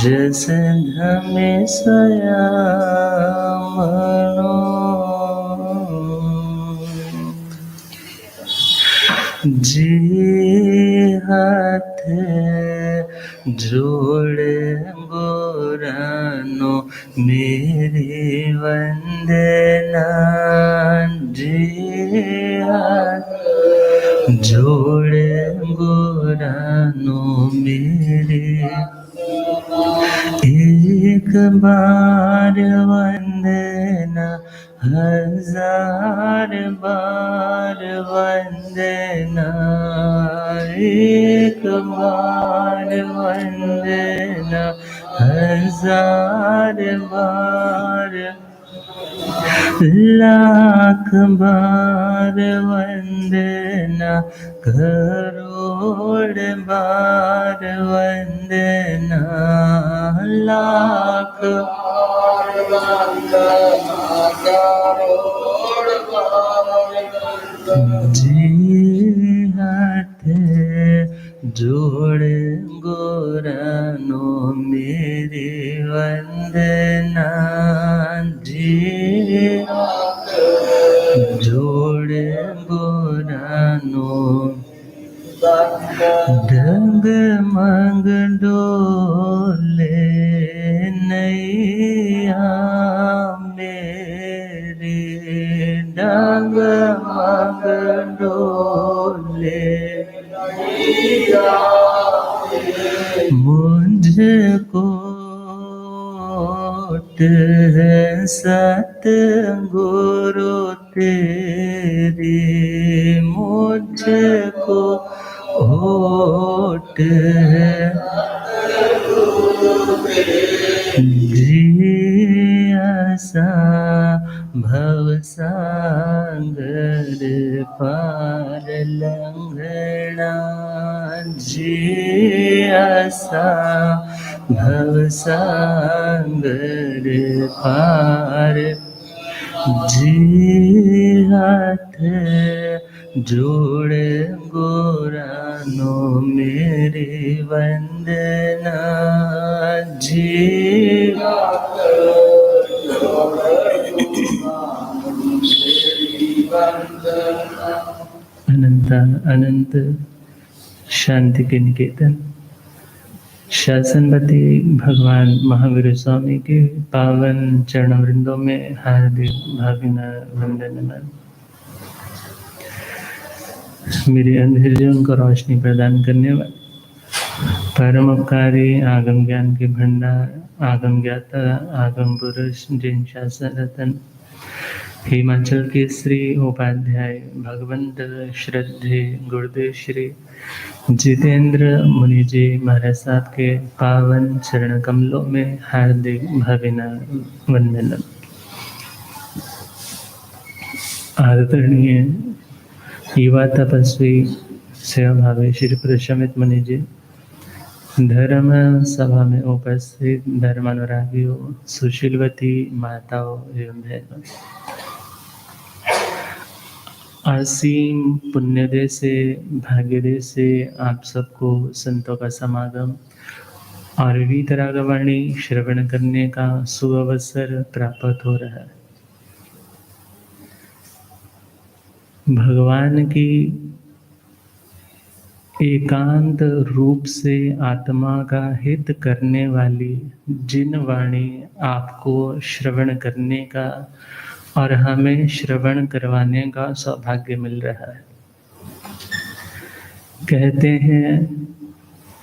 जस धमे सयामनो जी हाथ जोड़े गोरानो मेरी वंदना जी हाथ जोड़े गोरानो मेरे एक बार वंदना हजार बार वंदना एक बार वंदना हजार बार लाख बार वंदना करोड़ बार वंदना लाख बार वंदना करोड़ बार जी हाथ जोड़ गोरानो मेरी वंदना जी हाथ जोड़ गोरानो डग मग डोले नैया मेरी डग मग डोले मुझको सतगुरु तेरी मुझको ओट जियासा भवसागर पार लंघना जियासा भवसागर पार जी हाथ जोड़ गोरानो मेरी वंदना जी हाथ अनंत अनंत शांति के निकेतन शासनपति भगवान महावीर स्वामी के पावन चरणवृंदों में हार्दिक भावना वंदन नमन। मेरे अंधेर जीवन को रोशनी प्रदान करने वाले परम उपकारी आगम ज्ञान के भंडार आगम ज्ञाता आगम पुरुष जिन शासन रतन हिमाचल के श्री उपाध्याय भगवंत श्रद्धे गुरुदेव श्री जितेंद्र मुनि जी महाराज साहब के पावन चरण कमलों में हार्दिक भावना वंदन। आदरणीय युवा तपस्वी सेवा भावी श्री प्रशमित मुनि जी, धर्म सभा में उपस्थित धर्मानुरागियों, सुशीलवती माताओं एवं बहनों, असीम पुण्यदय से भाग्यदय से आप सबको संतों का समागम और वीतरागवाणी श्रवण करने का शुभ अवसर प्राप्त हो रहा है। भगवान की एकांत रूप से आत्मा का हित करने वाली जिन वाणी आपको श्रवण करने का और हमें श्रवण करवाने का सौभाग्य मिल रहा है। कहते हैं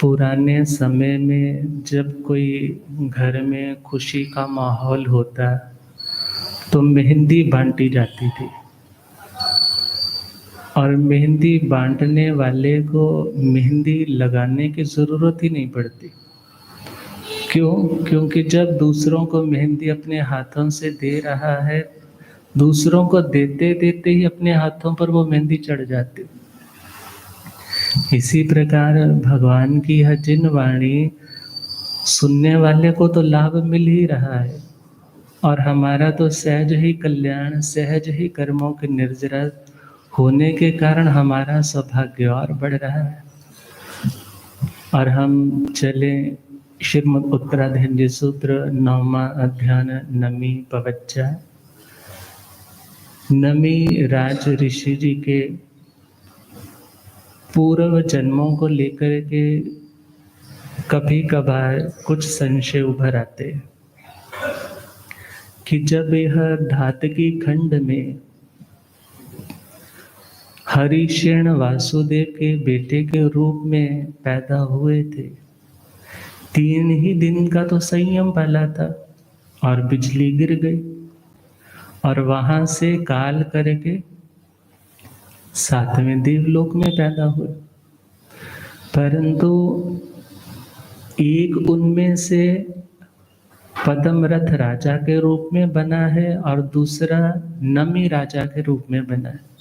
पुराने समय में जब कोई घर में खुशी का माहौल होता तो मेहंदी बांटी जाती थी और मेहंदी बांटने वाले को मेहंदी लगाने की ज़रूरत ही नहीं पड़ती। क्यों? क्योंकि जब दूसरों को मेहंदी अपने हाथों से दे रहा है, दूसरों को देते देते ही अपने हाथों पर वो मेहंदी चढ़ जाती। इसी प्रकार भगवान की यह जिन वाणी सुनने वाले को तो लाभ मिल ही रहा है और हमारा तो सहज ही कल्याण, सहज ही कर्मों के निर्जरत होने के कारण हमारा सौभाग्य और बढ़ रहा है और हम चले श्रीमद् उत्तराधींजी सूत्र 9वां अध्याय नमी पवच्चा। नमी राज ऋषि जी के पूर्व जन्मों को लेकर के कभी कभार कुछ संशय उभर आते हैं कि जब यह धातकी खंड में हरिशेण वासुदेव के बेटे के रूप में पैदा हुए थे, 3 ही दिन का तो संयम पाला था और बिजली गिर गई और वहां से काल करके 7वें देवलोक में पैदा हुए। परंतु एक उनमें से पद्मरथ राजा के रूप में बना है और दूसरा नमी राजा के रूप में बना है।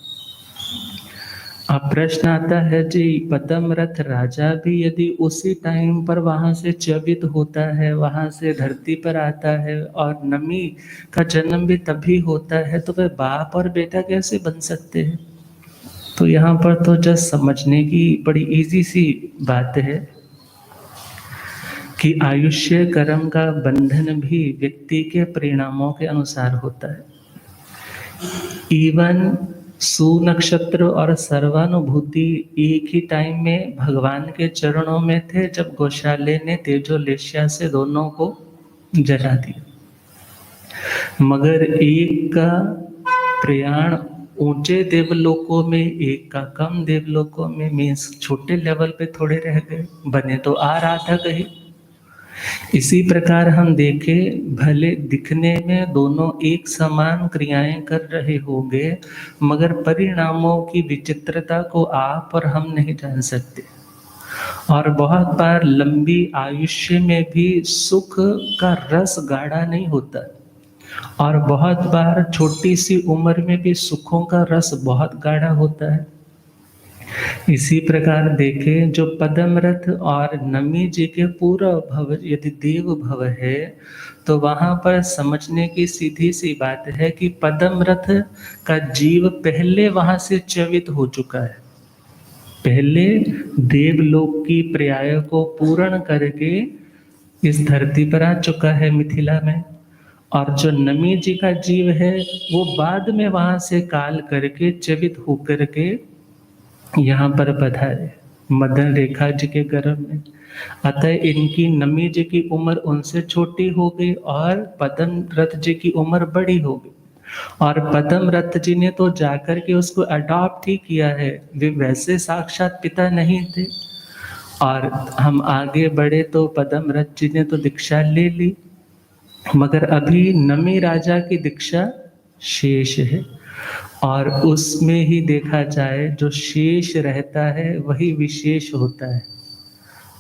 अब प्रश्न आता है जी, पद्मरथ राजा भी यदि उसी टाइम पर वहां से च्युत होता है, वहां से धरती पर आता है और नमी का जन्म भी तभी होता है, तो वह बाप और बेटा कैसे बन सकते हैं? तो यहाँ पर तो जस्ट समझने की बड़ी इजी सी बात है कि आयुष्य कर्म का बंधन भी व्यक्ति के परिणामों के अनुसार होता है। इवन सुनक्षत्र और सर्वानुभूति एक ही टाइम में भगवान के चरणों में थे जब गौशाले ने तेजोलेश्या से दोनों को जला दिया। मगर एक का प्रयाण ऊंचे देवलोकों में, एक का कम देवलोकों में, मीन्स छोटे लेवल पे थोड़े रह गए, बने तो आराधा कही। इसी प्रकार हम देखें, भले दिखने में दोनों एक समान क्रियाएं कर रहे होंगे, मगर परिणामों की विचित्रता को आप और हम नहीं जान सकते। और बहुत बार लंबी आयुष्य में भी सुख का रस गाढ़ा नहीं होता, और बहुत बार छोटी सी उम्र में भी सुखों का रस बहुत गाढ़ा होता है। इसी प्रकार देखें, जो पद्मरथ और नमी जी के पूरा भव यदि देव भव है, तो वहां पर समझने की सीधी सी बात है कि पद्मरथ का जीव पहले वहां से च्युत हो चुका है, पहले देवलोक की पर्याय को पूर्ण करके इस धरती पर आ चुका है मिथिला में। और जो नमी जी का जीव है वो बाद में वहां से काल करके च्युत होकर के यहाँ पर पधारे मदन रेखा जी के गर्भ में। अतः इनकी नमी जी की उम्र उनसे छोटी हो गई और पद्मरथ जी की उम्र बड़ी हो गई। और पद्मरथ जी ने तो जाकर के उसको अडॉप्ट ही किया है, वे वैसे साक्षात पिता नहीं थे। और हम आगे बढ़े तो पद्मरथ जी ने तो दीक्षा ले ली, मगर अभी नमी राजा की दीक्षा शेष है। और उसमें ही देखा जाए, जो शेष रहता है वही विशेष होता है,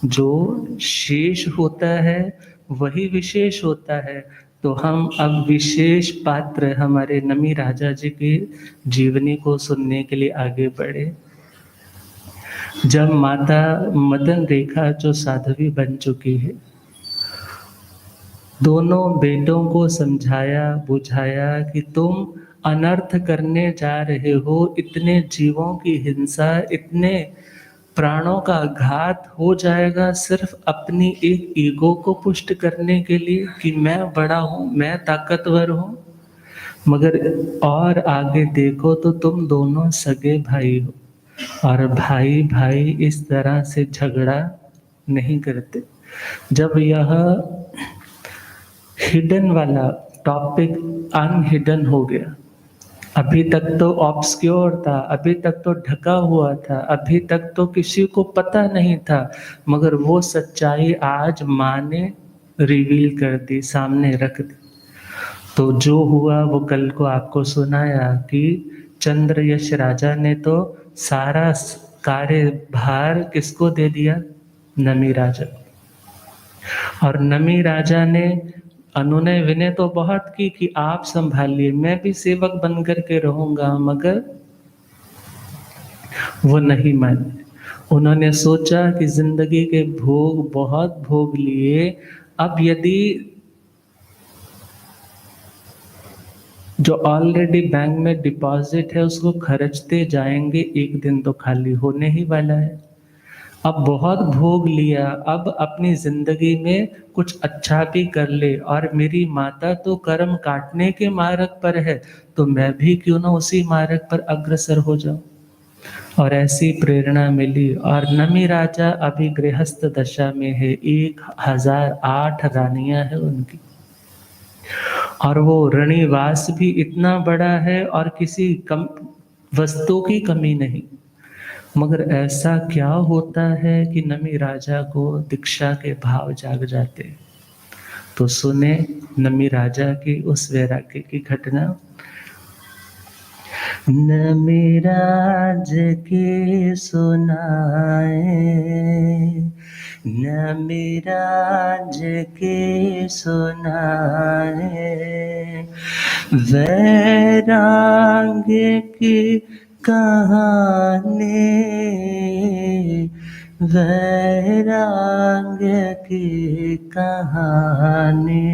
जो शेष होता है वही विशेष होता है। तो हम अब विशेष पात्र हमारे नमी राजा जी की जीवनी को सुनने के लिए आगे बढ़े। जब माता मदन रेखा जो साध्वी बन चुकी है, दोनों बेटों को समझाया बुझाया कि तुम अनर्थ करने जा रहे हो, इतने जीवों की हिंसा, इतने प्राणों का घात हो जाएगा सिर्फ अपनी एक ईगो को पुष्ट करने के लिए कि मैं बड़ा हूँ, मैं ताकतवर हूँ। मगर और आगे देखो तो तुम दोनों सगे भाई हो, और भाई भाई इस तरह से झगड़ा नहीं करते। जब यह हिडन वाला टॉपिक अनहिडन हो गया, अभी तक तो ऑब्सक्योर था, अभी तक तो ढका हुआ था, अभी तक तो किसी को पता नहीं था, मगर वो सच्चाई आज माँ ने रिवील कर दी, सामने रख दी। तो जो हुआ वो कल को आपको सुनाया कि चंद्रयश राजा ने तो सारा कार्यभार किसको दे दिया? नमी राजा। और नमी राजा ने अनुनय विनय तो बहुत की कि आप संभालिए, मैं भी सेवक बन करके रहूंगा, मगर वो नहीं माने। उन्होंने सोचा कि जिंदगी के भोग बहुत भोग लिए, अब यदि जो ऑलरेडी बैंक में डिपॉजिट है उसको खर्चते जाएंगे, एक दिन तो खाली होने ही वाला है। अब बहुत भोग लिया, अब अपनी जिंदगी में कुछ अच्छा भी कर ले, और मेरी माता तो कर्म काटने के मार्ग पर है, तो मैं भी क्यों ना उसी मार्ग पर अग्रसर हो जाऊं। और ऐसी प्रेरणा मिली। और नमी राजा अभी गृहस्थ दशा में है, 1008 रानियां है उनकी, और वो रणिवास भी इतना बड़ा है और किसी कम वस्तु की कमी नहीं। मगर ऐसा क्या होता है कि नमी राजा को दीक्षा के भाव जाग जाते। तो सुने नमी राजा की उस वैराग्य की घटना। नमी राज के सुनाए, नमी राज के सुनाए, वैराग्य की कहानी, वैराग्य की कहानी।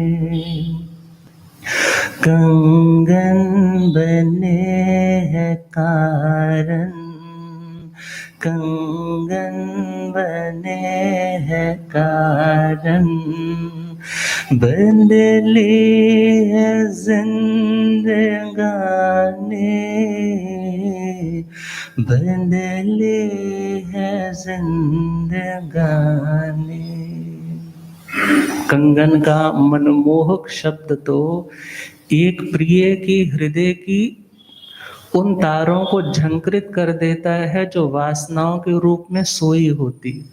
कंगन बने हैं कारण, कंगन बने हैं कारण, बदली है जिंदगानी, बदली है जिंदगानी। कंगन का मनमोहक शब्द तो एक प्रिय की हृदय की उन तारों को झंकृत कर देता है जो वासनाओं के रूप में सोई होती।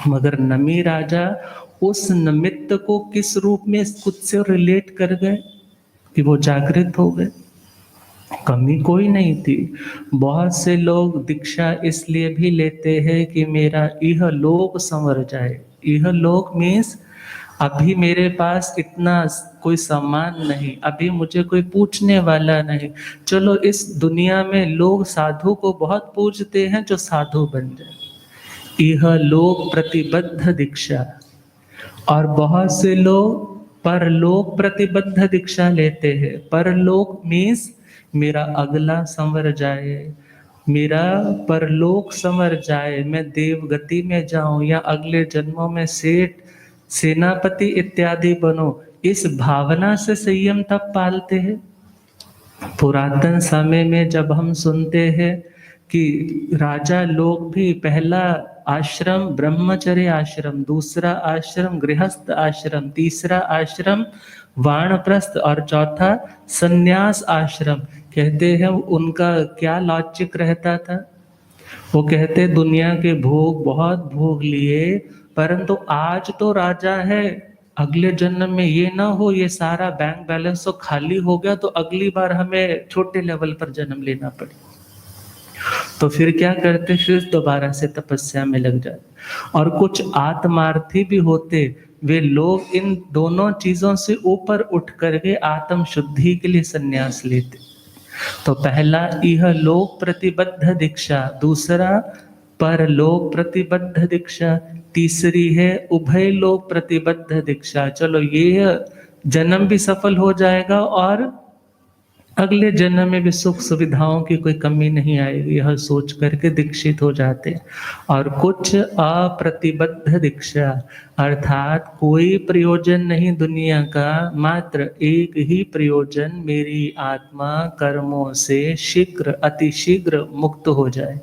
मगर नमी राजा उस निमित्त को किस रूप में खुद से रिलेट कर गए कि वो जागृत हो गए। कमी कोई नहीं थी। बहुत से लोग दीक्षा इसलिए भी लेते हैं कि मेरा यह लोक संवर जाए। यह लोक मीन्स अभी मेरे पास इतना कोई सम्मान नहीं, अभी मुझे कोई पूछने वाला नहीं। चलो इस दुनिया में लोग साधु को बहुत पूजते हैं, जो साधु बन जाए। यह लोक प्रतिबद्ध दीक्षा। और बहुत से लोग परलोक प्रतिबद्ध दीक्षा लेते हैं। परलोक मीन्स मेरा अगला संवर जाए, मेरा परलोक संवर जाए, मैं देवगति में जाऊं या अगले जन्मों में सेठ सेनापति इत्यादि बनो। इस भावना से संयम तब पालते हैं। पुरातन समय में जब हम सुनते हैं कि राजा लोग भी पहला आश्रम ब्रह्मचर्य आश्रम, दूसरा आश्रम गृहस्थ आश्रम, तीसरा आश्रम वानप्रस्थ और चौथा संन्यास आश्रम, कहते हैं उनका क्या लॉजिक रहता था। वो कहते दुनिया के भोग बहुत भोग लिए, परंतु आज तो राजा है, अगले जन्म में ये ना हो ये सारा बैंक बैलेंस तो खाली हो गया तो अगली बार हमें छोटे लेवल पर जन्म लेना पड़े। तो फिर क्या करते, फिर दोबारा से तपस्या में लग जाते। और कुछ आत्मार्थी भी होते, वे लोग इन दोनों चीजों से ऊपर उठ करके आत्म शुद्धि के लिए संन्यास लेते। तो पहला यह लोक प्रतिबद्ध दीक्षा, दूसरा परलोक प्रतिबद्ध दीक्षा, तीसरी है उभय लोक प्रतिबद्ध दीक्षा। चलो ये जन्म भी सफल हो जाएगा और अगले जन्म में भी सुख सुविधाओं की कोई कमी नहीं आएगी, यह सोच करके दीक्षित हो जाते हैं। और कुछ अप्रतिबद्ध दीक्षा, अर्थात कोई प्रयोजन नहीं दुनिया का, मात्र एक ही प्रयोजन, मेरी आत्मा कर्मों से शीघ्र अतिशीघ्र मुक्त हो जाए।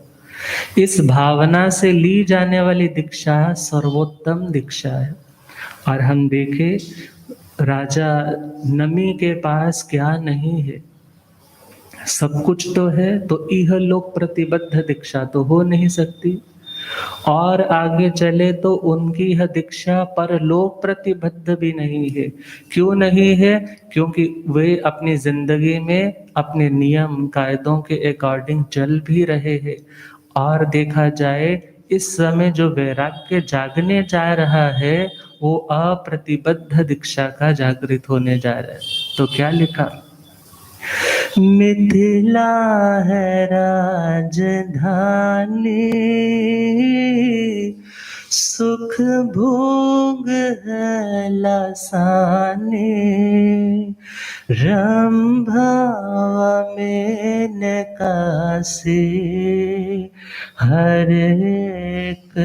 इस भावना से ली जाने वाली दीक्षा सर्वोत्तम दीक्षा है। और हम देखें राजा नमी के पास क्या नहीं है, सब कुछ तो है, तो यह लोक प्रतिबद्ध दीक्षा तो हो नहीं सकती। और आगे चले तो उनकी यह दीक्षा परलोक प्रतिबद्ध भी नहीं है। क्यों नहीं है? क्योंकि वे अपनी जिंदगी में अपने नियम कायदों के अकॉर्डिंग चल भी रहे हैं। और देखा जाए इस समय जो वैराग्य जागने जा रहा है वो अप्रतिबद्ध दीक्षा का जागृत होने जा रहा है। तो क्या लिखा, मिथिला है राजधानी, सुख भोग है लासानी, रंभा में नकासी, हर एक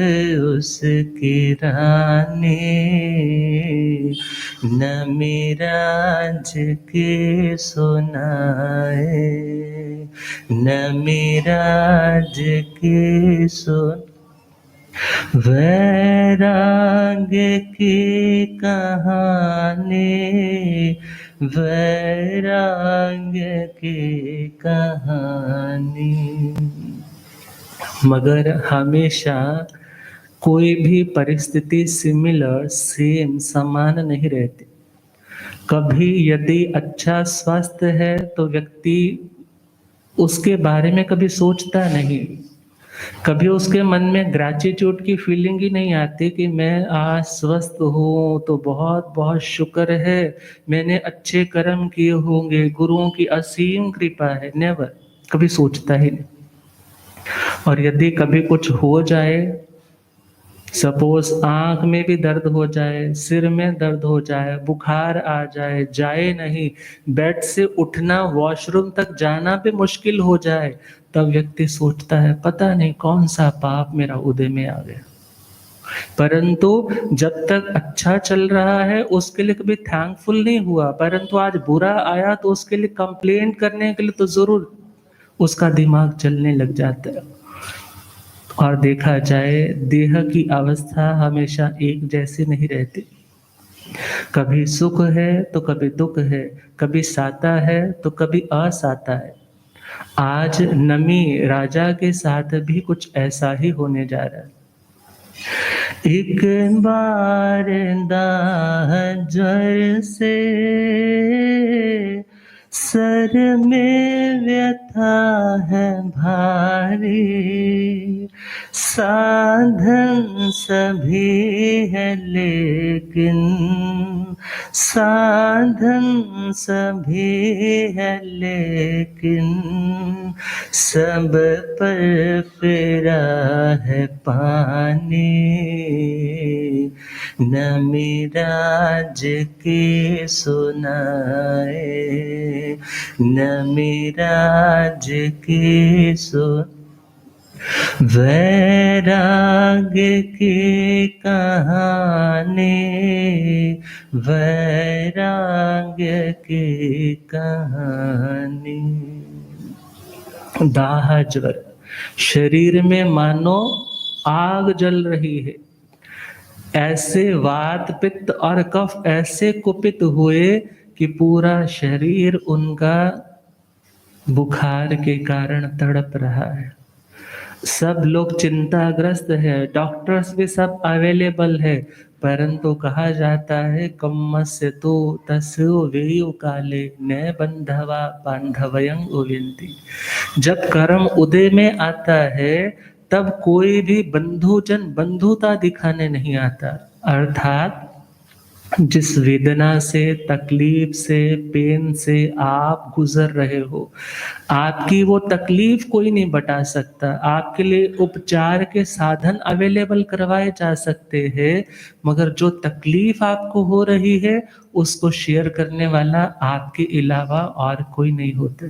उसकी रानी, नमी राज के सुनाए, नमी राज के सुन। वैराग्य की कहानी, वैराग्य की कहानी। मगर हमेशा कोई भी परिस्थिति सिमिलर, सेम, समान नहीं रहती। कभी यदि अच्छा स्वस्थ है तो व्यक्ति उसके बारे में कभी सोचता नहीं, कभी उसके मन में ग्रैटिट्यूड की फीलिंग ही नहीं आती कि मैं आज स्वस्थ हूँ तो बहुत बहुत शुक्र है, मैंने अच्छे कर्म किए होंगे, गुरुओं की असीम कृपा है। नेवर, कभी सोचता ही नहीं। और यदि कभी कुछ हो जाए, सपोज आंख में भी दर्द हो जाए, सिर में दर्द हो जाए, बुखार आ जाए, जाए नहीं, बेड से उठना, वॉशरूम तक जाना भी मुश्किल हो जाए, तब व्यक्ति सोचता है पता नहीं कौन सा पाप मेरा उदय में आ गया। परंतु जब तक अच्छा चल रहा है उसके लिए कभी थैंकफुल नहीं हुआ, परंतु आज बुरा आया तो उसके लिए कंप्लेंट करने के लिए तो जरूर उसका दिमाग चलने लग जाता है। और देखा जाए देह की अवस्था हमेशा एक जैसी नहीं रहती, कभी सुख है तो कभी दुख है, कभी साता है तो कभी असाता है। आज नमी राजा के साथ भी कुछ ऐसा ही होने जा रहा है। एक बार दाह ज्वर से सर में व्यथा है भारी, साधन सभी है लेकिन, साधन सभी है लेकिन, सब पर फेरा है पानी, नमी राज के सुनाए, नमी राज के सुन। वैराग्य की कहानी, वैराग्य की कहानी। दाह ज्वर, शरीर में मानो आग जल रही है, ऐसे वात पित्त और कफ ऐसे कुपित हुए कि पूरा शरीर उनका बुखार के कारण तड़प रहा है। सब लोग चिंताग्रस्त है, डॉक्टर्स भी सब अवेलेबल है, परंतु कहा जाता है कम्मस्य तो तस्यो वेयु काले न बंधवा बांधवयं उविंती। जब कर्म उदय में आता है तब कोई भी बंधुजन बंधुता दिखाने नहीं आता। अर्थात जिस वेदना से, तकलीफ से, पेन से आप गुजर रहे हो, आपकी वो तकलीफ कोई नहीं बता सकता। आपके लिए उपचार के साधन अवेलेबल करवाए जा सकते हैं, मगर जो तकलीफ आपको हो रही है उसको शेयर करने वाला आपके अलावा और कोई नहीं होता।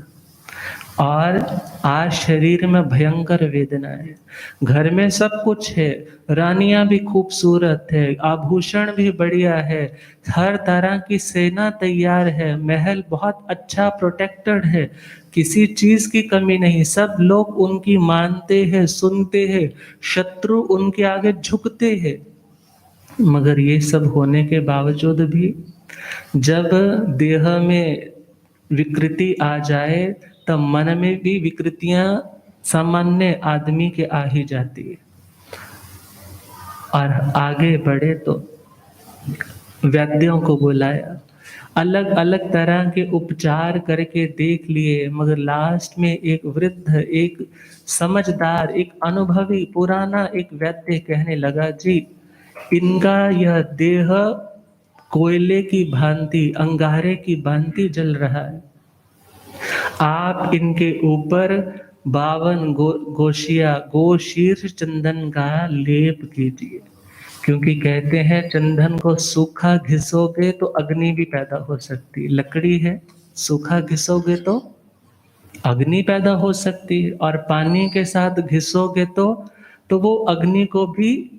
और आज शरीर में भयंकर वेदना है, घर में सब कुछ है, रानियां भी खूबसूरत है, आभूषण भी बढ़िया है, हर तरह की सेना तैयार है, महल बहुत अच्छा प्रोटेक्टेड है, किसी चीज की कमी नहीं, सब लोग उनकी मानते हैं, सुनते हैं, शत्रु उनके आगे झुकते हैं। मगर ये सब होने के बावजूद भी जब देह में विकृति आ जाए तब मन में भी विकृतियां सामान्य आदमी के आ ही जाती है। और आगे बढ़े तो वैद्यों को बुलाया, अलग अलग तरह के उपचार करके देख लिए, मगर लास्ट में एक वृद्ध, एक समझदार, एक अनुभवी पुराना एक वैद्य कहने लगा, जी इनका यह देह कोयले की भांति, अंगारे की भांति जल रहा है, आप इनके ऊपर 52 गोशिया गो शीर्ष चंदन का लेप कीजिए। क्योंकि कहते हैं चंदन को सूखा घिसोगे तो अग्नि भी पैदा हो सकती है, लकड़ी है, सूखा घिसोगे तो अग्नि पैदा हो सकती है, और पानी के साथ घिसोगे तो तो वो अग्नि को भी,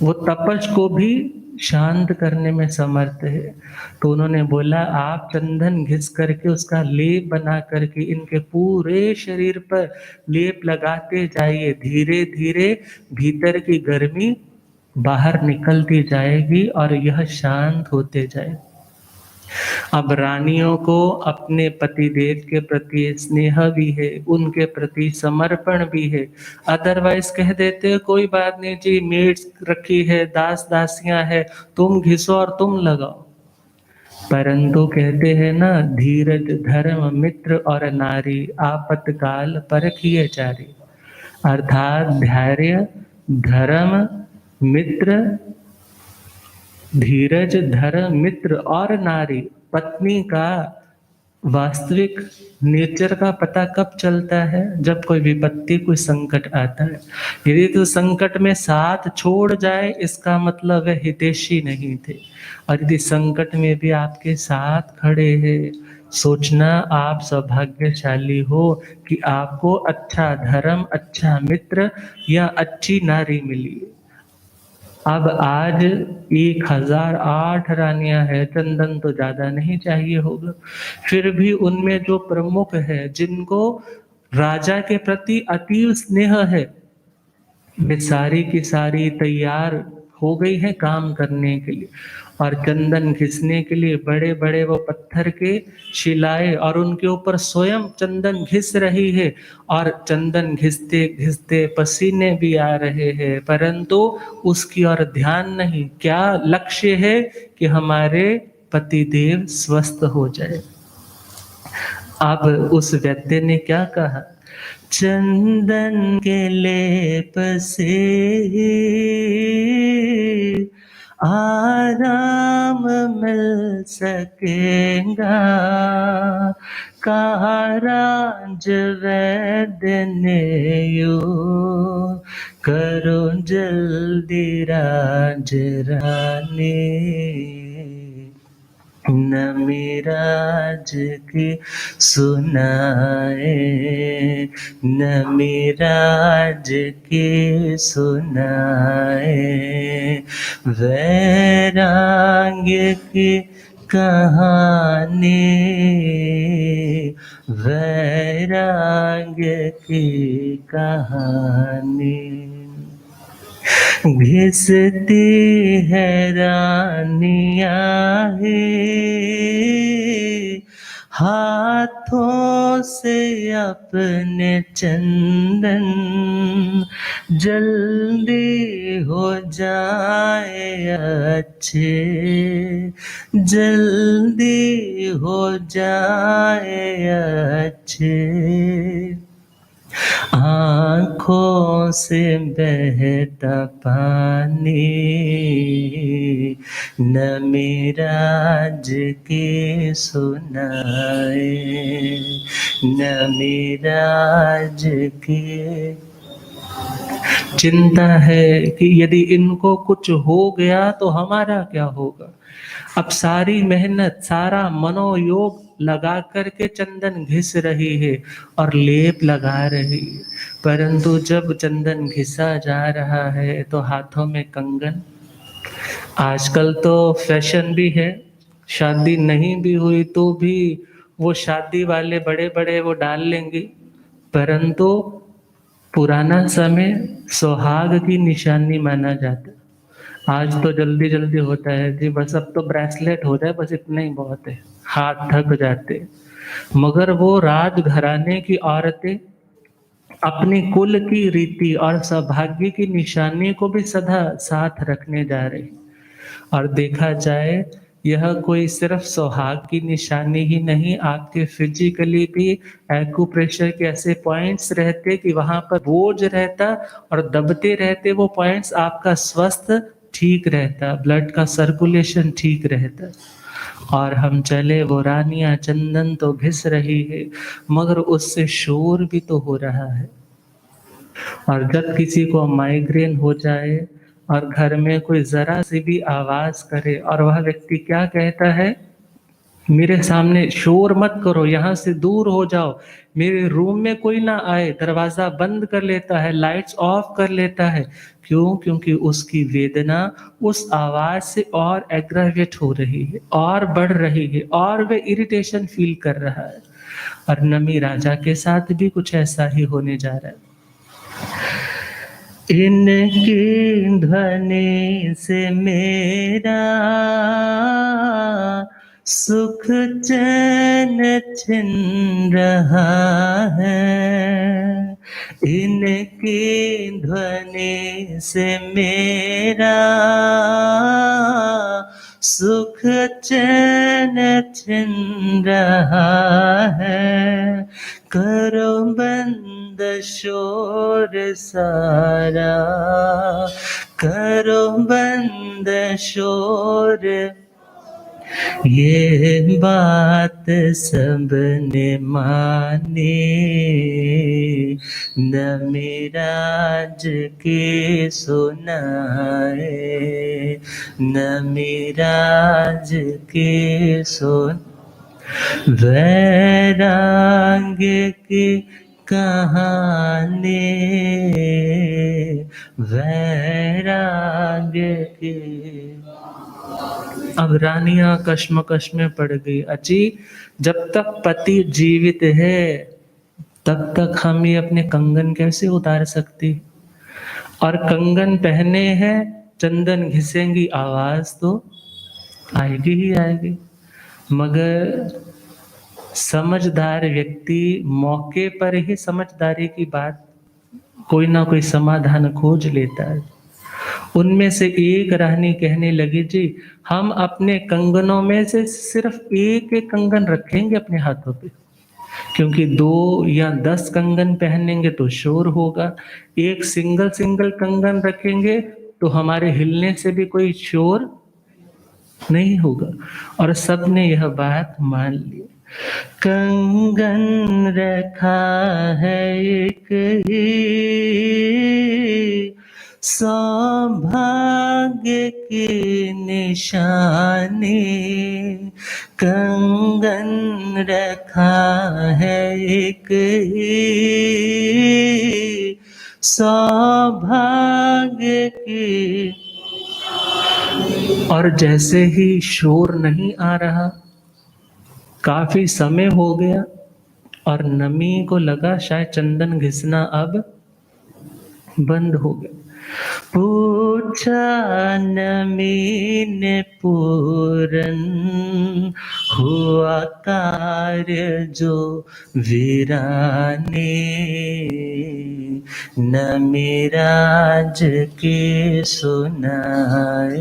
वो तपस को भी शांत करने में समर्थ है। तो उन्होंने बोला आप चंदन घिस करके उसका लेप बना करके इनके पूरे शरीर पर लेप लगाते जाइए, धीरे धीरे भीतर की गर्मी बाहर निकलती जाएगी और यह शांत होते जाए। अब रानियों को अपने पतिदेव के प्रति स्नेह भी है, उनके प्रति समर्पण भी है। अदरवाइज कह देते कोई बात नहीं जी, मेड्स रखी है, दास दासियां है, तुम घिसो और तुम लगाओ। परंतु कहते हैं ना, धीरज धर्म मित्र और नारी आपतकाल परखिए चारी। अर्थात धैर्य, धर्म, मित्र, धीरज, धर्म, मित्र और नारी, पत्नी का वास्तविक नेचर का पता कब चलता है? जब कोई विपत्ति, कोई संकट आता है। यदि तो संकट में साथ छोड़ जाए, इसका मतलब वह हितैषी नहीं थे। और यदि संकट में भी आपके साथ खड़े हैं, सोचना आप सौभाग्यशाली हो कि आपको अच्छा धर्म, अच्छा मित्र या अच्छी नारी मिली। अब आज 1008 रानियां हैं, चंदन तो ज्यादा नहीं चाहिए होगा, फिर भी उनमें जो प्रमुख है, जिनको राजा के प्रति अति स्नेह है, वे सारी की सारी तैयार हो गई है काम करने के लिए। और चंदन घिसने के लिए बड़े बड़े वो पत्थर के शिलाएं, और उनके ऊपर स्वयं चंदन घिस रही है। और चंदन घिसते घिसते पसीने भी आ रहे हैं, परंतु उसकी ओर ध्यान नहीं। क्या लक्ष्य है? कि हमारे पतिदेव स्वस्थ हो जाए। अब उस वैद्य ने क्या कहा? चंदन के लेप से आराम मिल सकेगा, कहा राज वैद्य ने यू, करो जल्दी राज रानी, नमिराज की सुनाए, नमिराज की सुनाए, वैराग्य की कहानी, वैराग्य की कहानी। घिसती है रानियां है, हाथों से अपने चंदन, जल्दी हो जाए अच्छे, जल्दी हो जाए अच्छे। आँखों से बहता पानी, नमिराज की सुनाए, नमिराज की। चिंता है कि यदि इनको कुछ हो गया तो हमारा क्या होगा। अब सारी मेहनत, सारा मनोयोग लगा करके चंदन घिस रही है और लेप लगा रही है, परंतु जब चंदन घिसा जा रहा है तो हाथों में कंगन। आजकल तो फैशन भी है, शादी नहीं भी हुई तो भी वो शादी वाले बड़े बड़े वो डाल लेंगे, परंतु पुराना समय सुहाग की निशानी माना जाता है। आज तो जल्दी जल्दी होता है जी, बस अब तो ब्रेसलेट हो जाए, बस इतना ही बहुत है, हाथ थक जाते। मगर वो राज घराने की औरतें अपनी कुल की रीति और सौभाग्य की निशानी को भी सदा साथ रखने जा रही। और देखा जाए, यह कोई सिर्फ सुहाग की निशानी ही नहीं, आपके फिजिकली भी एक्यूप्रेशर के ऐसे पॉइंट्स रहते कि वहां पर बोझ रहता और दबते रहते वो पॉइंट्स, आपका स्वस्थ ठीक रहता, ब्लड का सर्कुलेशन ठीक रहता। और हम चले, वो रानियां चंदन तो घिस रही है, मगर उससे शोर भी तो हो रहा है। और जब किसी को माइग्रेन हो जाए और घर में कोई जरा सी भी आवाज करे और वह व्यक्ति क्या कहता है? मेरे सामने शोर मत करो, यहाँ से दूर हो जाओ, मेरे रूम में कोई ना आए। दरवाजा बंद कर लेता है, लाइट्स ऑफ कर लेता है। क्यों? क्योंकि उसकी वेदना उस आवाज से और एग्रावेट हो रही है, और बढ़ रही है, और वे इरिटेशन फील कर रहा है। और नमी राजा के साथ भी कुछ ऐसा ही होने जा रहा है। इनकी ध्वनि से मेरा सुख चैन छिन रहा है। इनकी ध्वनि से मेरा सुख चैन छिन रहा है। करो बंद शोर सारा, करो बंद शोर। ये बात सबने मानी, नमिराज के सुनाए, नमिराज के सुन। वैराग्य की कहानी, वैराग्य की। अब रानियां कश्मकश में पड़ गई। अजी, जब तक पति जीवित है तब तक हम ये अपने कंगन कैसे उतार सकती? और कंगन पहने हैं, चंदन घिसेंगी, आवाज तो आएगी ही आएगी। मगर समझदार व्यक्ति मौके पर ही समझदारी की बात कोई ना कोई समाधान खोज लेता है। उनमें से एक रानी कहने लगी, जी हम अपने कंगनों में से सिर्फ एक एक कंगन रखेंगे अपने हाथों पे, क्योंकि 2 या 10 कंगन पहनेंगे तो शोर होगा। एक सिंगल सिंगल कंगन रखेंगे तो हमारे हिलने से भी कोई शोर नहीं होगा। और सबने यह बात मान ली। कंगन रखा है एक ही, सौभाग्य की निशानी। कंगन रखा है एक ही, सौभाग्य की। और जैसे ही शोर नहीं आ रहा, काफी समय हो गया, और नमी को लगा शायद चंदन घिसना अब बंद हो गया। पूछा नमी ने पूरन, हुआ कार्य जो वीरानी। नमिराज के सुनाए,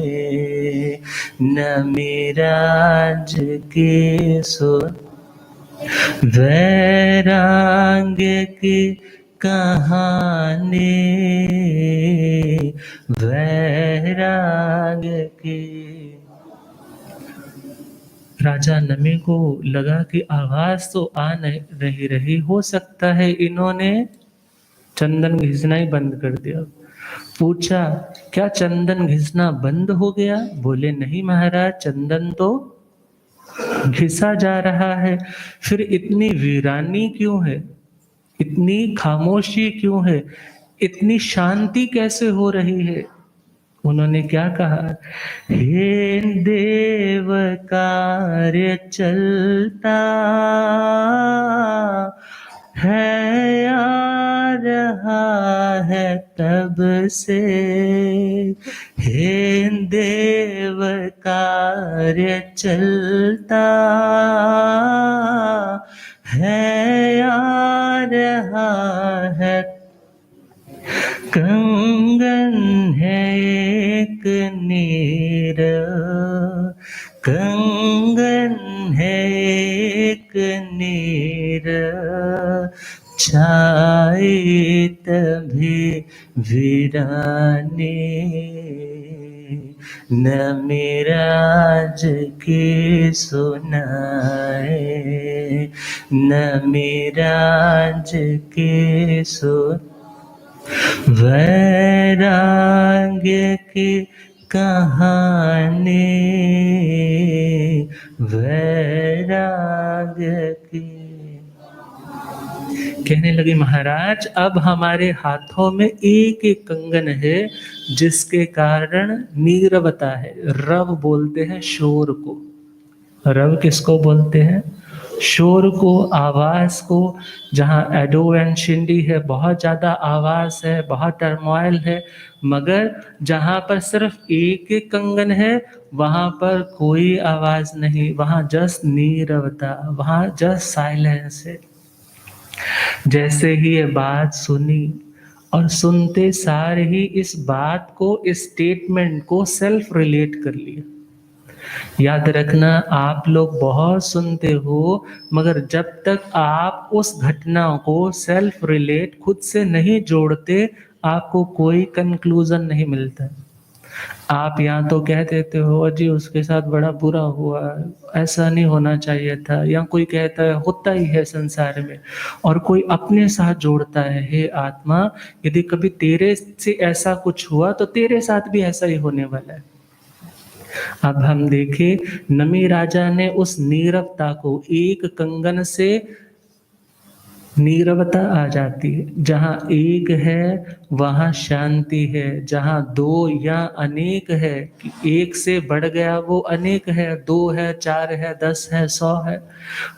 नमिराज के सुन। वैराग्य की कहानी, वैराग्य की। राजा नमी को लगा कि आवाज तो आ नहीं रही, हो सकता है इन्होंने चंदन घिसना ही बंद कर दिया। पूछा, क्या चंदन घिसना बंद हो गया? बोले, नहीं महाराज, चंदन तो घिसा जा रहा है। फिर इतनी वीरानी क्यों है? इतनी खामोशी क्यों है? इतनी शांति कैसे हो रही है? उन्होंने क्या कहा? हे देव, कार्य चलता है, आ रहा है तब से। हे देव, कार्य चलता है, आ रहा है। कंगन है एक नीर, कंगन है एक नीर। छाई तभी वीरानी, नमिराज के सुनाए, नमिराज के सुन। वैराग्य की कहानी, वैराग्य कहने लगे महाराज अब हमारे हाथों में एक एक कंगन है जिसके कारण नीरवता है। रव बोलते हैं शोर को। रव किसको बोलते हैं? शोर को, आवाज को। जहाँ एडो एंड शिंडी है, बहुत ज्यादा आवाज है, बहुत टर्मोइल है, मगर जहाँ पर सिर्फ एक एक कंगन है वहां पर कोई आवाज नहीं, वहां जस्ट नीरवता, वहां जस्ट साइलेंस है। जैसे ही ये बात सुनी और सुनते सार ही इस बात को, इस स्टेटमेंट को सेल्फ रिलेट कर लिया। याद रखना आप लोग बहुत सुनते हो, मगर जब तक आप उस घटना को सेल्फ रिलेट खुद से नहीं जोड़ते, आपको कोई कंक्लूजन नहीं मिलता। आप यहाँ तो कह देते हो अजी उसके साथ बड़ा बुरा हुआ, ऐसा नहीं होना चाहिए था, या कोई कहता है होता ही है संसार में, और कोई अपने साथ जोड़ता है, हे आत्मा यदि कभी तेरे से ऐसा कुछ हुआ तो तेरे साथ भी ऐसा ही होने वाला है। अब हम देखें, नमी राजा ने उस नीरवता को, एक कंगन से नीरवता आ जाती है। जहाँ एक है वहाँ शांति है, जहाँ दो या अनेक है, कि एक से बढ़ गया वो अनेक है, 2 है, 4 है, 10 है, 100 है,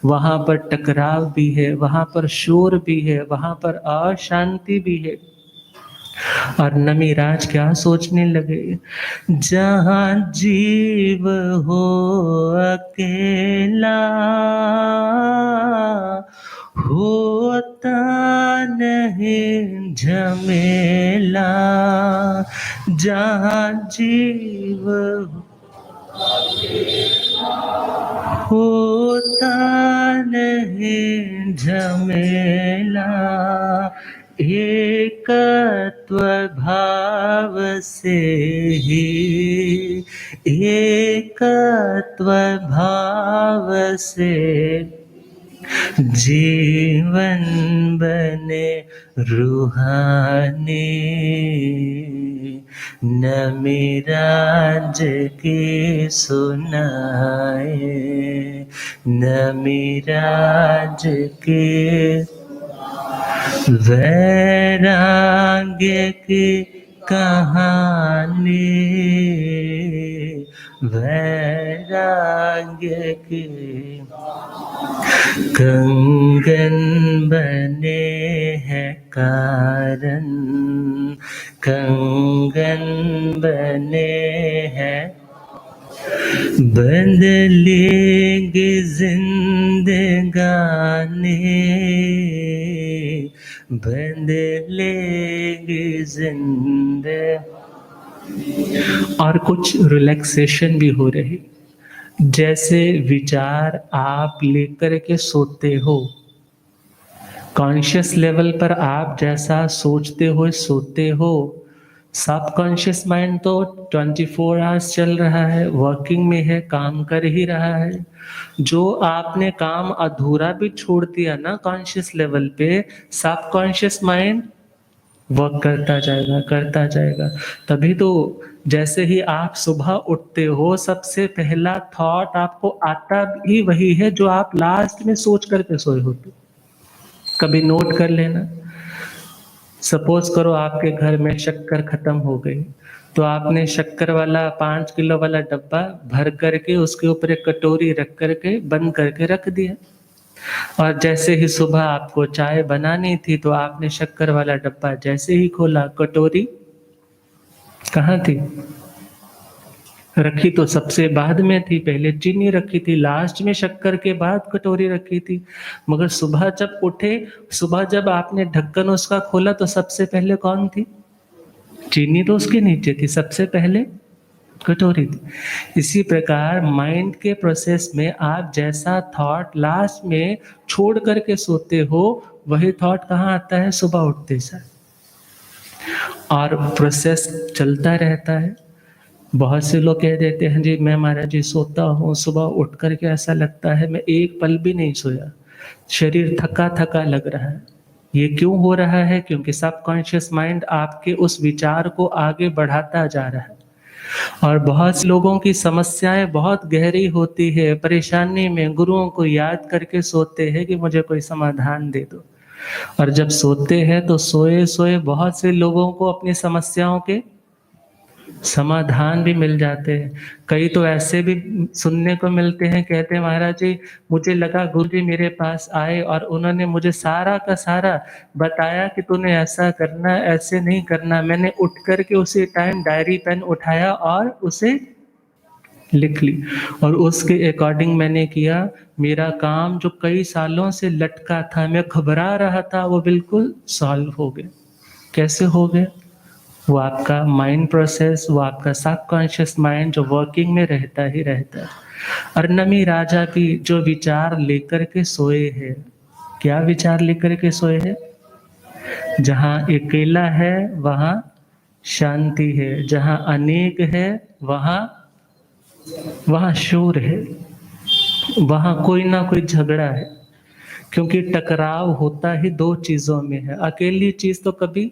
वहाँ पर टकराव भी है, वहाँ पर शोर भी है, वहाँ पर अशांति भी है। और नमीराज क्या सोचने लगे, जहाँ जीव हो अकेला होता नहीं झमेला, जहाँ जीव होता नहीं झमेला, एकत्व भाव से ही, एकत्व भाव से जीवन बने रूहानी। नमीराज की सुनाए, नमीराज के वैराग्य की कहानी, वैराग्य की। कंगन बने हैं कारण, कंगन बने हैं, बदलेगी जिंदगानी, बदलेगी जिंदगानी। और कुछ रिलैक्सेशन भी हो रही, जैसे विचार आप लेकर के सोते हो, कॉन्शियस लेवल पर आप जैसा सोचते हो सोते हो, सबकॉन्शियस माइंड तो 24 आवर्स चल रहा है, वर्किंग में है, काम कर ही रहा है। जो आपने काम अधूरा भी छोड़ दिया ना कॉन्शियस लेवल पे, सबकॉन्शियस माइंड वर्क करता जाएगा, करता जाएगा। तभी तो जैसे ही आप सुबह उठते हो, सबसे पहला थॉट आपको आता भी वही है जो आप लास्ट में सोच करके सोए होते। कभी नोट कर लेना। सपोज करो आपके घर में शक्कर खत्म हो गई, तो आपने शक्कर वाला 5 किलो वाला डब्बा भर करके उसके ऊपर एक कटोरी रख करके बंद करके रख दिया। और जैसे ही सुबह आपको चाय बनानी थी तो आपने शक्कर वाला डब्बा जैसे ही खोला, कटोरी कहाँ थी? रखी तो सबसे बाद में थी, पहले चीनी रखी थी, लास्ट में शक्कर के बाद कटोरी रखी थी। मगर सुबह जब उठे, सुबह जब आपने ढक्कन उसका खोला तो सबसे पहले कौन थी? चीनी तो उसके नीचे थी, सबसे पहले कटोरी थी। इसी प्रकार माइंड के प्रोसेस में आप जैसा थॉट लास्ट में छोड़ करके सोते हो, वही थॉट कहाँ आता है? सुबह उठते साथ। और प्रोसेस चलता रहता है। बहुत से लोग कह देते हैं जी मैं महाराज जी सोता हूँ, सुबह उठ करके ऐसा लगता है मैं एक पल भी नहीं सोया, शरीर थका थका लग रहा है। ये क्यों हो रहा है? क्योंकि सबकॉन्शियस माइंड आपके उस विचार को आगे बढ़ाता जा रहा है। और बहुत से लोगों की समस्याएं बहुत गहरी होती है, परेशानी में गुरुओं को याद करके सोते हैं कि मुझे कोई समाधान दे दो। और जब सोते हैं तो सोए सोए बहुत से लोगों को अपनी समस्याओं के समाधान भी मिल जाते हैं। कई तो ऐसे भी सुनने को मिलते हैं, कहते हैं महाराज जी मुझे लगा गुरुजी मेरे पास आए और उन्होंने मुझे सारा का सारा बताया कि तूने ऐसा करना, ऐसे नहीं करना। मैंने उठ कर के उसी टाइम डायरी पेन उठाया और उसे लिख ली और उसके अकॉर्डिंग मैंने किया। मेरा काम जो कई सालों से लटका था, मैं घबरा रहा था, वो बिल्कुल सॉल्व हो गया। कैसे हो गया? वो आपका माइंड प्रोसेस, वो आपका सबकॉन्शियस माइंड जो वर्किंग में रहता ही रहता है। और नमी राजा भी जो विचार लेकर के सोए हैं, क्या विचार लेकर के सोए हैं? जहाँ अकेला है वहाँ शांति है, जहाँ अनेक है वहाँ शोर है, वहाँ कोई ना कोई झगड़ा है। क्योंकि टकराव होता ही दो चीजों में है। अकेली चीज तो कभी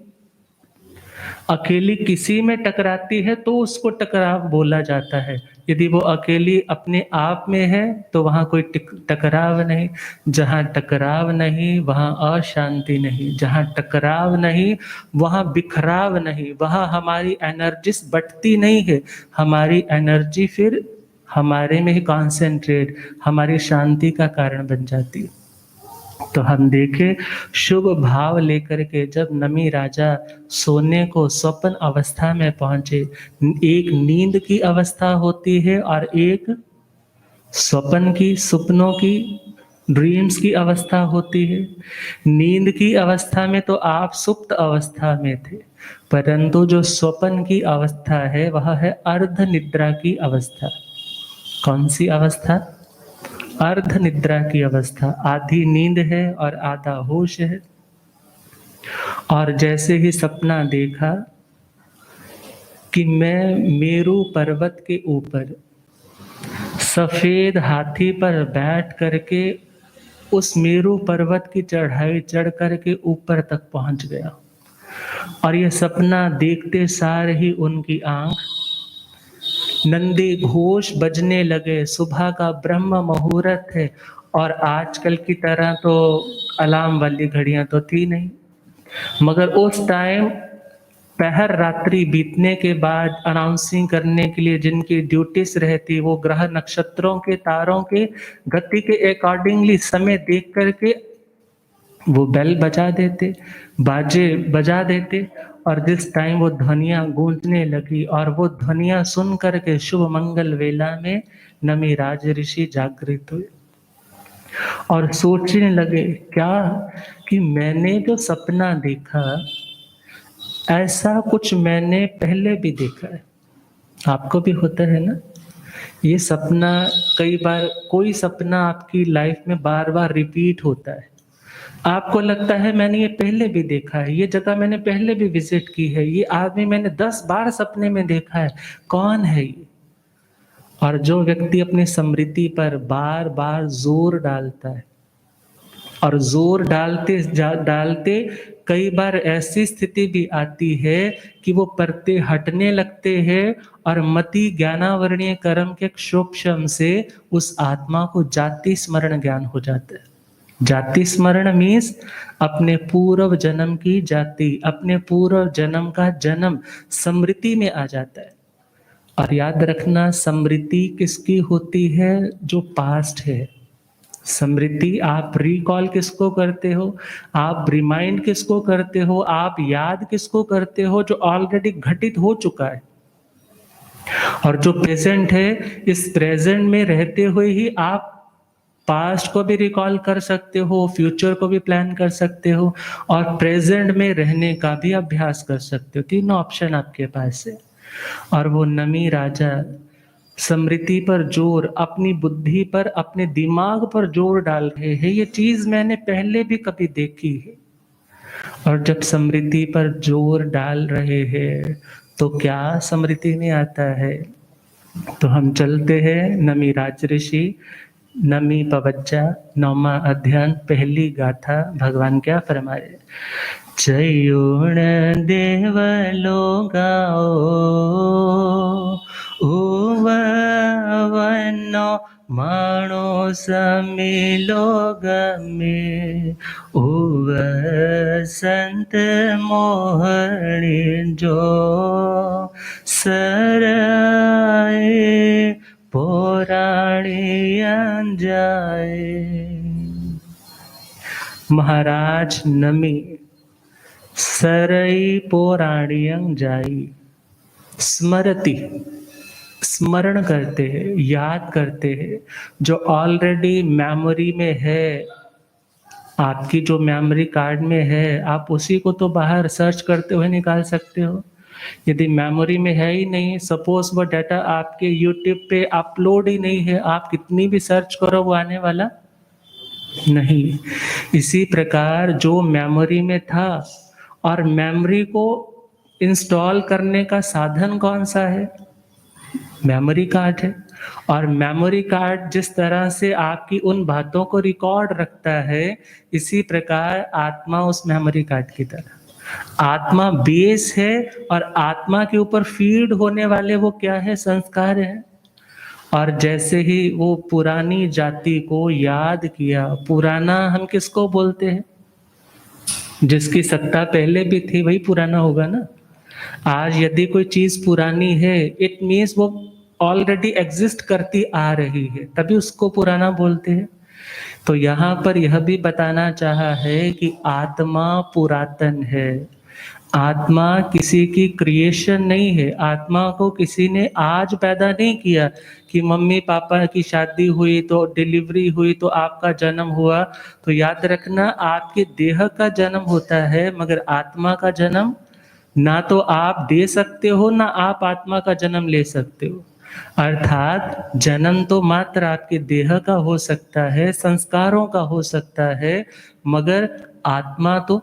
अकेली किसी में टकराती है तो उसको टकराव बोला जाता है। यदि वो अकेली अपने आप में है तो वहाँ कोई टकराव नहीं। जहाँ टकराव नहीं वहाँ अशांति नहीं, जहाँ टकराव नहीं वहाँ बिखराव नहीं, वहाँ हमारी एनर्जीज बटती नहीं है। हमारी एनर्जी फिर हमारे में ही कॉन्सेंट्रेट, हमारी शांति का कारण बन जाती है। तो हम देखें शुभ भाव लेकर के जब नमी राजा सोने को स्वप्न अवस्था में पहुंचे। एक नींद की अवस्था होती है और एक स्वप्न की, सपनों की, ड्रीम्स की अवस्था होती है। नींद की अवस्था में तो आप सुप्त अवस्था में थे, परंतु जो स्वप्न की अवस्था है वह है अर्ध निद्रा की अवस्था। कौन सी अवस्था? अर्ध निद्रा की अवस्था। आधी नींद है और आधा होश है। और जैसे ही सपना देखा कि मैं मेरू पर्वत के ऊपर सफेद हाथी पर बैठ करके उस मेरू पर्वत की चढ़ाई चढ़ करके ऊपर तक पहुंच गया। और यह सपना देखते सार ही उनकी आंख नंदी घोष बजने लगे। सुबह का ब्रह्म मुहूर्त है और आजकल की तरह तो अलार्म वाली घड़ियां तो थी नहीं, मगर उस टाइम पहर रात्रि बीतने के बाद अनाउंसिंग करने के लिए जिनकी ड्यूटीज रहती, वो ग्रह नक्षत्रों के तारों के गति के अकॉर्डिंगली समय देख करके वो बेल बजा देते, बाजे बजा देते। और जिस टाइम वो ध्वनियाँ गूंजने लगी और वो ध्वनियाँ सुन करके शुभ मंगल वेला में नमी राज ऋषि जागृत हुए और सोचने लगे क्या कि मैंने जो सपना देखा ऐसा कुछ मैंने पहले भी देखा है। आपको भी होता है ना ये सपना? कई बार कोई सपना आपकी लाइफ में बार बार रिपीट होता है। आपको लगता है मैंने ये पहले भी देखा है, ये जगह मैंने पहले भी विजिट की है, ये आदमी मैंने 10 बार सपने में देखा है, कौन है ये? और जो व्यक्ति अपनी स्मृति पर बार बार जोर डालता है और जोर डालते डालते कई बार ऐसी स्थिति भी आती है कि वो परते हटने लगते हैं और मति ज्ञानावरणीय कर्म के क्षोभम से उस आत्मा को जाति स्मरण ज्ञान हो जाता है। जाति स्मरण मीन्स अपने पूर्व जन्म की जाति, अपने पूर्व जन्म का जन्म स्मृति में आ जाता है। और याद रखना स्मृति किसकी होती है? जो पास्ट है। स्मृति आप रिकॉल किसको करते हो? आप रिमाइंड किसको करते हो? आप याद किसको करते हो? जो ऑलरेडी घटित हो चुका है। और जो प्रेजेंट है, इस प्रेजेंट में रहते हुए ही आप पास्ट को भी रिकॉल कर सकते हो, फ्यूचर को भी प्लान कर सकते हो और प्रेजेंट में रहने का भी अभ्यास कर सकते हो। तीनों ऑप्शन आपके पास है। और वो नमी राजा स्मृति पर जोर, अपनी बुद्धि पर, अपने दिमाग पर जोर डाल रहे हैं, ये चीज मैंने पहले भी कभी देखी है। और जब स्मृति पर जोर डाल रहे हैं तो क्या स्मृति में आता है? तो हम चलते हैं नमी राज ऋषि नमी पवज्जा 9वां अध्ययन पहली गाथा। भगवान क्या फरमाए? चयूण देवलो गाओ वनो माणोस मिलो गमे, उव संत मोहणी जो सराए, पोराणी अंजाए। महाराज नमी सरई पोराणियं जाई। स्मरति, स्मरण करते हैं, याद करते हैं, जो ऑलरेडी मेमोरी में है, आपकी जो मेमोरी कार्ड में है, आप उसी को तो बाहर सर्च करते हुए निकाल सकते हो। यदि मेमोरी में है ही नहीं, सपोज वो डाटा आपके यूट्यूब पे अपलोड ही नहीं है, आप कितनी भी सर्च करो वो आने वाला नहीं। इसी प्रकार जो मेमोरी में था, और मेमोरी को इंस्टॉल करने का साधन कौन सा है? मेमोरी कार्ड है। और मेमोरी कार्ड जिस तरह से आपकी उन बातों को रिकॉर्ड रखता है, इसी प्रकार आत्मा उस मेमोरी कार्ड की तरह। आत्मा बेस है, और आत्मा के ऊपर फीड होने वाले वो क्या है? संस्कार है। और जैसे ही वो पुरानी जाति को याद किया, पुराना हम किसको बोलते हैं? जिसकी सत्ता पहले भी थी वही पुराना होगा ना। आज यदि कोई चीज पुरानी है, इट मीन्स वो ऑलरेडी एग्जिस्ट करती आ रही है, तभी उसको पुराना बोलते हैं। तो यहाँ पर यह भी बताना चाहा है कि आत्मा पुरातन है। आत्मा किसी की क्रिएशन नहीं है। आत्मा को किसी ने आज पैदा नहीं किया कि मम्मी पापा की शादी हुई तो डिलीवरी हुई तो आपका जन्म हुआ। तो याद रखना, आपके देह का जन्म होता है, मगर आत्मा का जन्म ना तो आप दे सकते हो, ना आप आत्मा का जन्म ले सकते हो। अर्थात जन्म तो मात्र आपके देह का हो सकता है, संस्कारों का हो सकता है, मगर आत्मा तो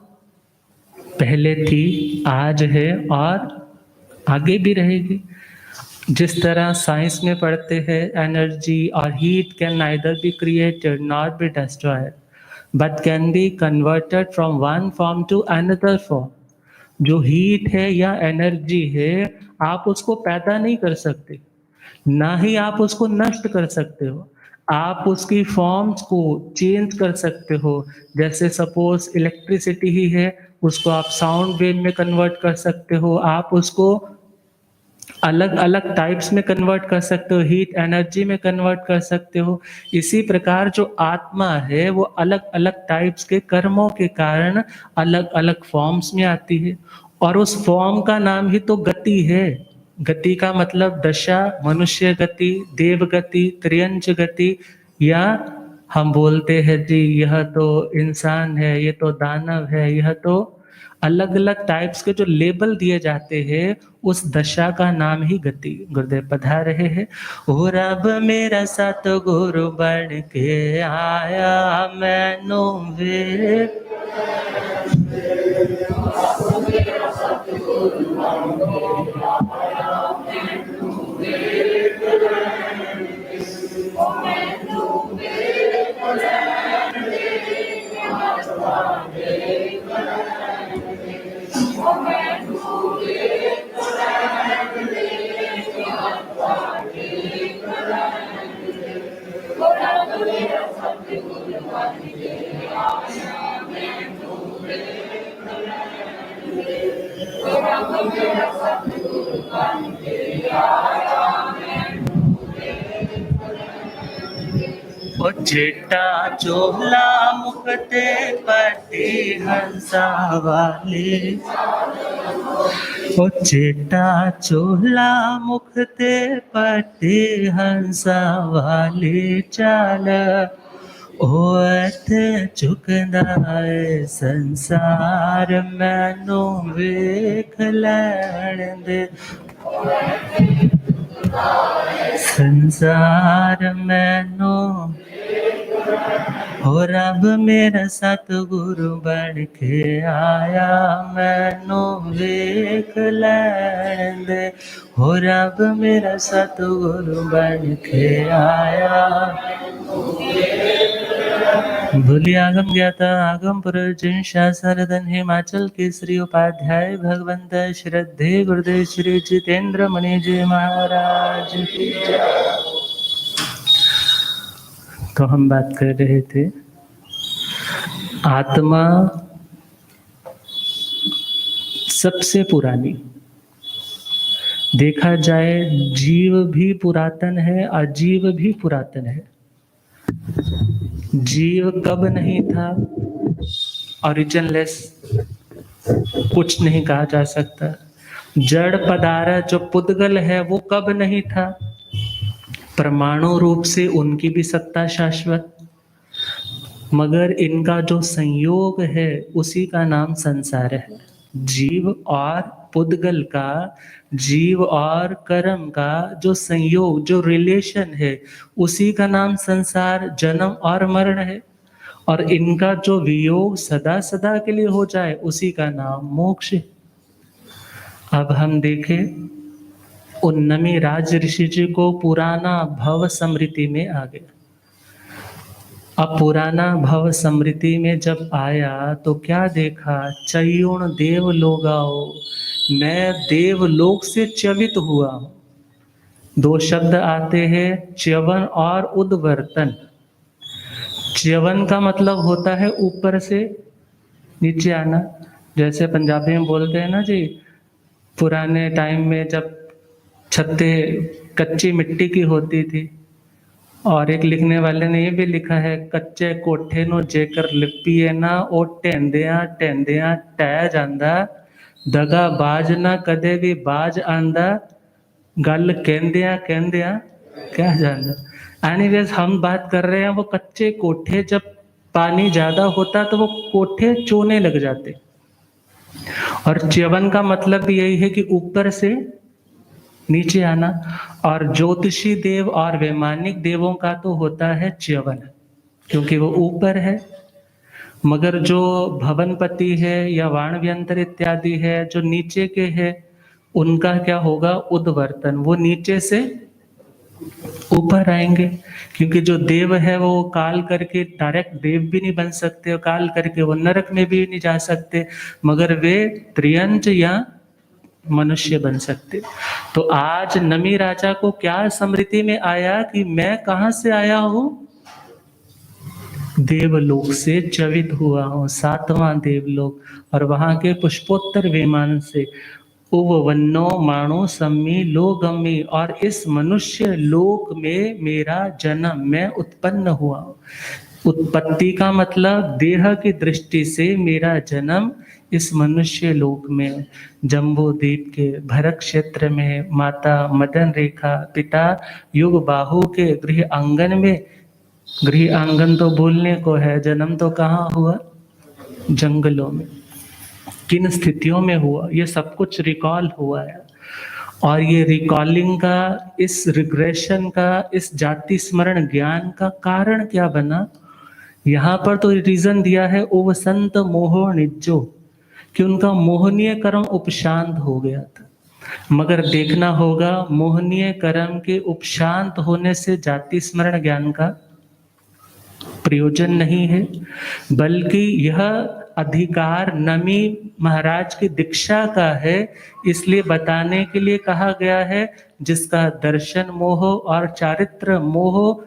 पहले थी, आज है और आगे भी रहेगी। जिस तरह साइंस में पढ़ते हैं, एनर्जी और heat can neither be created nor be destroyed, but can be converted from one form to another form. जो हीट है या एनर्जी है, आप उसको पैदा नहीं कर सकते, ना ही आप उसको नष्ट कर सकते हो। आप उसकी फॉर्म्स को चेंज कर सकते हो। जैसे सपोज इलेक्ट्रिसिटी ही है, उसको आप साउंड वेव में कन्वर्ट कर सकते हो, आप उसको अलग अलग टाइप्स में कन्वर्ट कर सकते हो, हीट एनर्जी में कन्वर्ट कर सकते हो। इसी प्रकार जो आत्मा है वो अलग अलग टाइप्स के कर्मों के कारण अलग अलग फॉर्म्स में आती है, और उस फॉर्म का नाम ही तो गति है। गति का मतलब दशा, मनुष्य गति, देव गति, त्रियंच गति, या हम बोलते हैं जी यह तो इंसान है, ये तो दानव है, यह तो अलग अलग टाइप्स के जो लेबल दिए जाते हैं, उस दशा का नाम ही गति। गुरुदेव पधार रहे हैं। ओ रब मेरा साथ गुरु बन के आया, मैनू वे ओ चिट्टा चोला मुकते पटी हंसा वाले, ओ चिट्टा चोला मुकते पटी हंसा वाले चाल, ओ अर्थ चुकदा है संसार मैनू वेख लैण दे, संसार मैनू हो रब मेरा सतगुरु बन के आया, मैनू वेख लैण दे, हो रब मेरा सतगुरु बन के आया। भूली आगम ज्ञाता आगम पुरुष जिन शास्त्रधन हिमाचल केसरी उपाध्याय भगवंत श्रद्धे गुरुदेव श्री जितेंद्र मणि जी महाराज की जय। तो हम बात कर रहे थे आत्मा सबसे पुरानी। देखा जाए जीव भी पुरातन है, अजीव भी पुरातन है। जीव कब नहीं था, ओरिजिनलेस, कुछ नहीं कहा जा सकता। जड़ पदार्थ जो पुद्गल है वो कब नहीं था, परमाणु रूप से उनकी भी सत्ता शाश्वत, मगर इनका जो संयोग है उसी का नाम संसार है। जीव और पुद्गल का, जीव और कर्म का जो संयोग, जो रिलेशन है, उसी का नाम संसार, जन्म और मरण है। और इनका जो वियोग सदा सदा के लिए हो जाए उसी का नाम मोक्ष है। अब हम देखें, उन्नमी राज ऋषि जी को पुराना भव स्मृति में आ गया। अब पुराना भव स्मृति में जब आया तो क्या देखा, चयुण देव लोगाओ, मैं देवलोक से च्यवित हुआ हूं। दो शब्द आते हैं, च्यवन और उद्वर्तन। च्यवन का मतलब होता है ऊपर से नीचे आना, जैसे पंजाबी में बोलते हैं ना जी, पुराने टाइम में जब छतें कच्ची मिट्टी की होती थी, और एक लिखने वाले ने ये भी लिखा है, कच्चे कोठे नो जेकर लिपिए ना ओ टेंदिया टेंदिया टह जांदा, दगा बाज ना कदे भी बाज आंदा, गल कहंदिया कहंदिया क्या जांदा। एनीवेज हम बात कर रहे हैं वो कच्चे कोठे, जब पानी ज्यादा होता तो वो कोठे चोने लग जाते। और च्यवन का मतलब भी यही है कि ऊपर से नीचे आना। और ज्योतिषी देव और वैमानिक देवों का तो होता है च्यवन, क्योंकि वो ऊपर है। मगर जो भवनपति है या वाणव्यंतर इत्यादि है जो नीचे के है, उनका क्या होगा, उद्वर्तन, वो नीचे से ऊपर आएंगे। क्योंकि जो देव है वो काल करके डायरेक्ट देव भी नहीं बन सकते, और काल करके वो नरक में भी नहीं जा सकते, मगर वे त्रियंच या मनुष्य बन सकते। तो आज नमी राजा को क्या स्मृति में आया कि मैं कहां से आया हूं, देवलोक से च्यवित हुआ हूं, 7वां देवलोक, और वहां के पुष्पोत्तर विमान से उवन्नो माणो सम्मी लोगमी, और इस मनुष्य लोक में मेरा जन्म, मैं उत्पन्न हुआ। उत्पत्ति का मतलब देह की दृष्टि से मेरा जन्म इस मनुष्य लोक में, जम्बूद्वीप के भरत क्षेत्र में, माता मदन रेखा, पिता युग बाहु के गृह आंगन में। गृह आंगन तो बोलने को है, जन्म तो कहाँ हुआ, जंगलों में। किन स्थितियों में हुआ, ये सब कुछ रिकॉल हुआ है। और ये रिकॉलिंग का, इस रिग्रेशन का, इस जाति स्मरण ज्ञान का कारण क्या बना, यहाँ पर तो रीजन दिया है, ओ वसंत मोह निज्जो, कि उनका मोहनीय कर्म उपशांत हो गया था। मगर देखना होगा, मोहनीय कर्म के उपशांत होने से जाति स्मरण ज्ञान का प्रयोजन नहीं है, बल्कि यह अधिकार नमी महाराज की दीक्षा का है। इसलिए बताने के लिए कहा गया है, जिसका दर्शन मोह और चारित्र मोह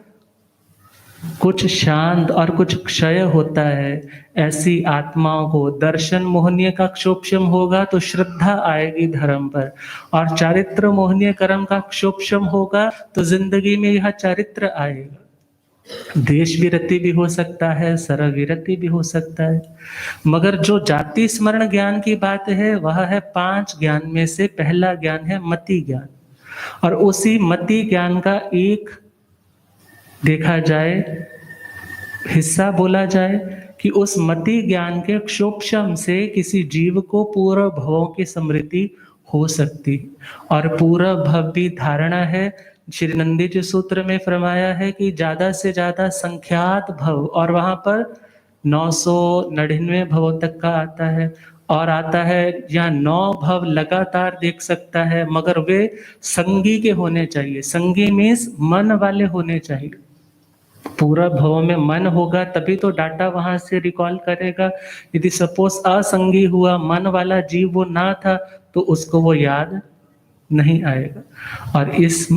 कुछ शांत और कुछ क्षय होता है, ऐसी आत्माओं को दर्शन मोहनीय का क्षोभशम होगा तो श्रद्धा आएगी धर्म पर, और चारित्र मोहनीय कर्म का क्षोभशम होगा तो जिंदगी में यह चारित्र आएगा। देश विरति भी हो सकता है, सरल विरति भी हो सकता है। मगर जो जाति स्मरण ज्ञान की बात है वह है 5 ज्ञान में से पहला ज्ञान है मति ज्ञान। और उसी मति ज्ञान का एक देखा जाए हिस्सा बोला जाए कि उस मति ज्ञान के क्षोभशम से किसी जीव को पूर्व भवों की स्मृति हो सकती है। और पूर्व भव भी धारणा है, श्री नंदी जी सूत्र में फरमाया है कि ज्यादा से ज्यादा संख्यात भव, और वहां पर 999 भवों तक का आता है, और आता है या 9 भव लगातार देख सकता है, मगर वे संगी के होने चाहिए। संगी मीन्स मन वाले होने चाहिए। पूरा भव में मन होगा तभी तो डाटा वहां से रिकॉल करेगा। यदि सपोज असंगी हुआ, मन वाला जीव वो ना था, तो उसको वो याद नहीं आएगा। और इस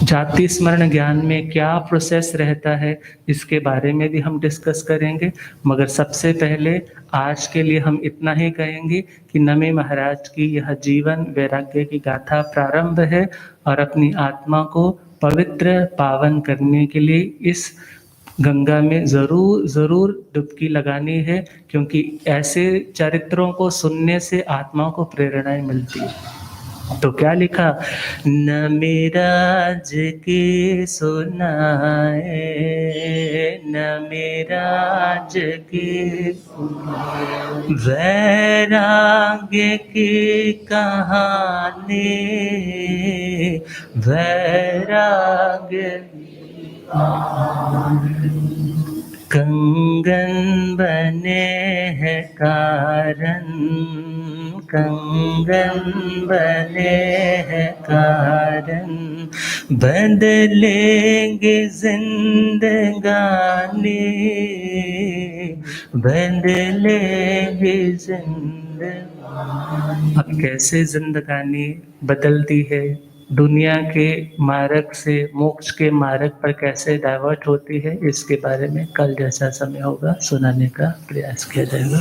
जाति स्मरण ज्ञान में क्या प्रोसेस रहता है, इसके बारे में भी हम डिस्कस करेंगे। मगर सबसे पहले आज के लिए हम इतना ही कहेंगे कि नमी महाराज की यह जीवन वैराग्य की गाथा प्रारंभ है और अपनी आत्मा को पवित्र पावन करने के लिए इस गंगा में ज़रूर डुबकी लगानी है, क्योंकि ऐसे चरित्रों को सुनने से आत्मा को प्रेरणाएं मिलती है। तो क्या लिखा, न मेराज के सुनाए, न मेराज के वैराग्य की कहानी, वैराग्य कंगन बने हैं कारण, कंगन बने हैं कारण, बदलेंगे जिंदगानी, बदलेंगे जिंदगानी। अब कैसे जिंदगानी बदलती है, दुनिया के मार्ग से मोक्ष के मार्ग पर कैसे डाइवर्ट होती है, इसके बारे में कल जैसा समय होगा सुनाने का प्रयास किया जाएगा।